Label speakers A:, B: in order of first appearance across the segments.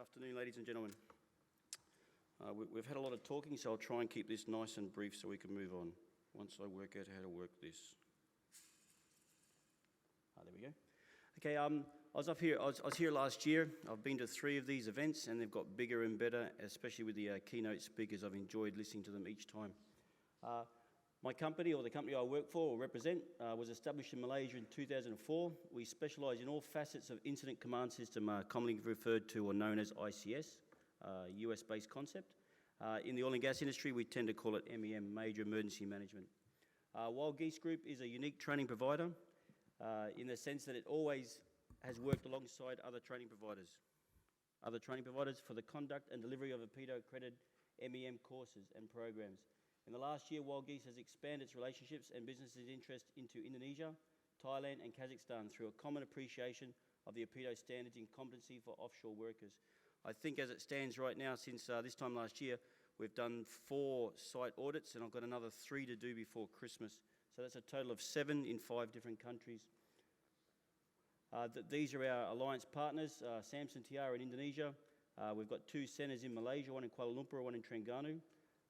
A: afternoon, ladies and gentlemen. We've had a lot of talking, so I'll try and keep this nice and brief so we can move on once I work out how to work this. There we go. Okay, I was here last year. I've been to 3 of these events, and they've got bigger and better, especially with the keynote speakers. I've enjoyed listening to them each time. My company, or the company I work for or represent, was established in Malaysia in 2004. We specialise in all facets of incident command system, commonly referred to or known as ICS, US-based concept. In the oil and gas industry, we tend to call it MEM, Major Emergency Management. Wild Geese Group is a unique training provider in the sense that it always has worked alongside other training providers for the conduct and delivery of OPITO-accredited MEM courses and programs. In the last year, Wild Geese has expanded its relationships and businesses' interest into Indonesia, Thailand and Kazakhstan through a common appreciation of the OPITO standards in competency for offshore workers. I think as it stands right now, since this time last year, we've done 4 site audits, and I've got another 3 to do before Christmas. So that's a total of 7 in 5 different countries. These are our alliance partners, Samson Tiara in Indonesia. We've got 2 centres in Malaysia, one in Kuala Lumpur, one in Terengganu,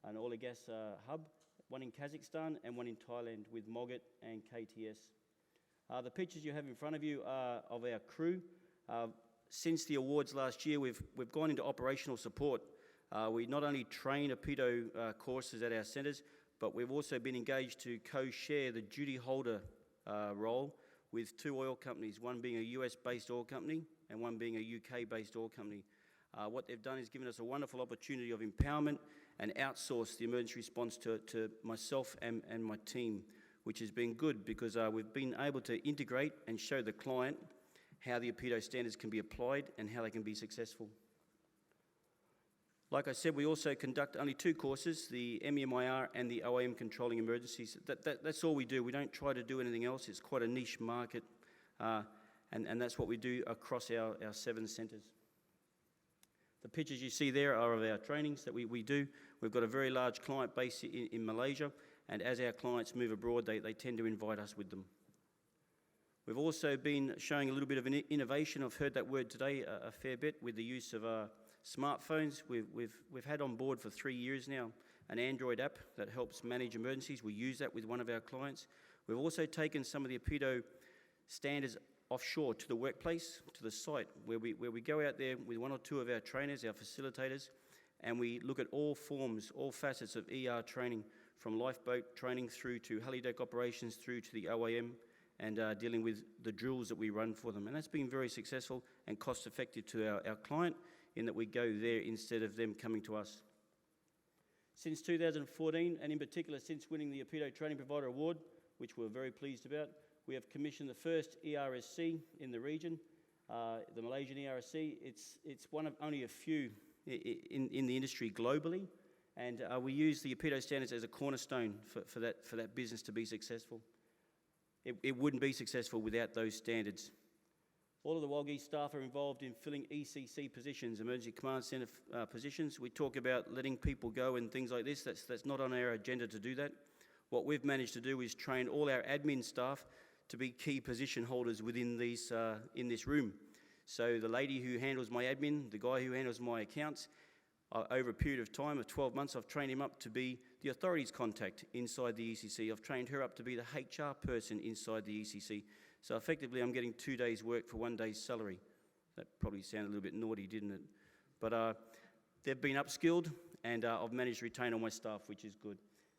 A: an oil and gas hub, one in Kazakhstan and one in Thailand with Mogget and KTS. The pictures you have in front of you are of our crew. Since the awards last year, we've gone into operational support. We not only train OPITO courses at our centres, but we've also been engaged to co-share the duty holder role with 2 oil companies, one being a US-based oil company and one being a UK-based oil company. What they've done is given us a wonderful opportunity of empowerment and outsource the emergency response to myself and my team, which has been good because we've been able to integrate and show the client how the OPITO standards can be applied and how they can be successful. Like I said, we also conduct only 2 courses, the MEMIR and the OAM Controlling Emergencies. That's all we do. We don't try to do anything else. It's quite a niche market, and that's what we do across our 7 centres. The pictures you see there are of our trainings that we do. We've got a very large client base in Malaysia, and as our clients move abroad, they tend to invite us with them. We've also been showing a little bit of an innovation. I've heard that word today a fair bit with the use of smartphones. We've had on board for 3 years now an Android app that helps manage emergencies. We use that with one of our clients. We've also taken some of the OPITO standards offshore to the workplace, to the site, where we go out there with 1 or 2 of our trainers, our facilitators, and we look at all forms, all facets of ER training, from lifeboat training through to helideck operations, through to the OAM, and dealing with the drills that we run for them. And that's been very successful and cost-effective to our client in that we go there instead of them coming to us. Since 2014, and in particular since winning the OPITO Training Provider Award, which we're very pleased about, we have commissioned the first ERSC in the region, the Malaysian ERSC. It's one of only a few in the industry globally, and we use the OPITO standards as a cornerstone for that business to be successful. It wouldn't be successful without those standards. All of the Wild Geese staff are involved in filling ECC positions, Emergency Command Centre positions. We talk about letting people go and things like this. That's not on our agenda to do that. What we've managed to do is train all our admin staff to be key position holders within these, in this room. So the lady who handles my admin, the guy who handles my accounts, over a period of time of 12 months, I've trained him up to be the authorities contact inside the ECC. I've trained her up to be the HR person inside the ECC. So effectively, I'm getting 2 days' work for 1 day's salary. That probably sounded a little bit naughty, didn't it? But they've been upskilled, and I've managed to retain all my staff, which is good.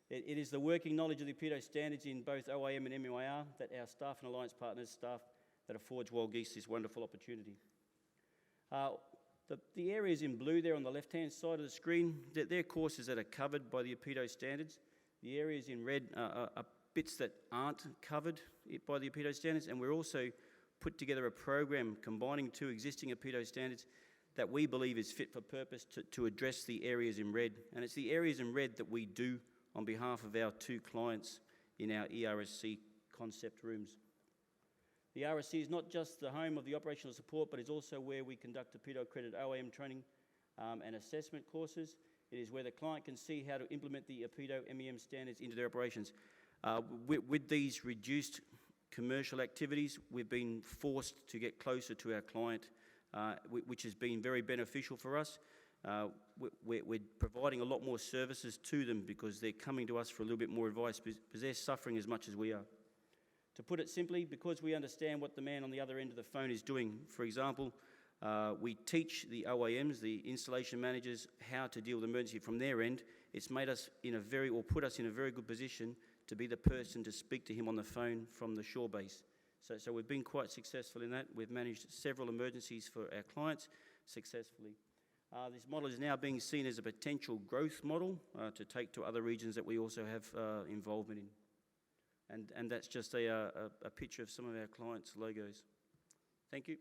A: It is the working knowledge of the OPITO standards in both OAM and MEIR that our staff and alliance partners staff that affords Wild Geese this wonderful opportunity. The areas in blue there on the left-hand side of the screen, they're courses that are covered by the OPITO standards. The areas in red are bits that aren't covered by the OPITO standards, and we're also put together a program combining 2 existing OPITO standards that we believe is fit for purpose to address the areas in red. And it's the areas in red that we do on behalf of our 2 clients in our ERSC concept rooms. The RSC is not just the home of the operational support, but is also where we conduct OPITO-accredited OAM training and assessment courses. It is where the client can see how to implement the OPITO MEM standards into their operations. With these reduced commercial activities, we've been forced to get closer to our client which has been very beneficial for us. We're providing a lot more services to them because they're coming to us for a little bit more advice because they're suffering as much as we are. To put it simply, because we understand what the man on the other end of the phone is doing. For example, we teach the OAMs, the installation managers, how to deal with emergency from their end. It's made us put us in a very good position to be the person to speak to him on the phone from the shore base. So we've been quite successful in that. We've managed several emergencies for our clients successfully. This model is now being seen as a potential growth model to take to other regions that we also have involvement in. And that's just a picture of some of our clients' logos. Thank you.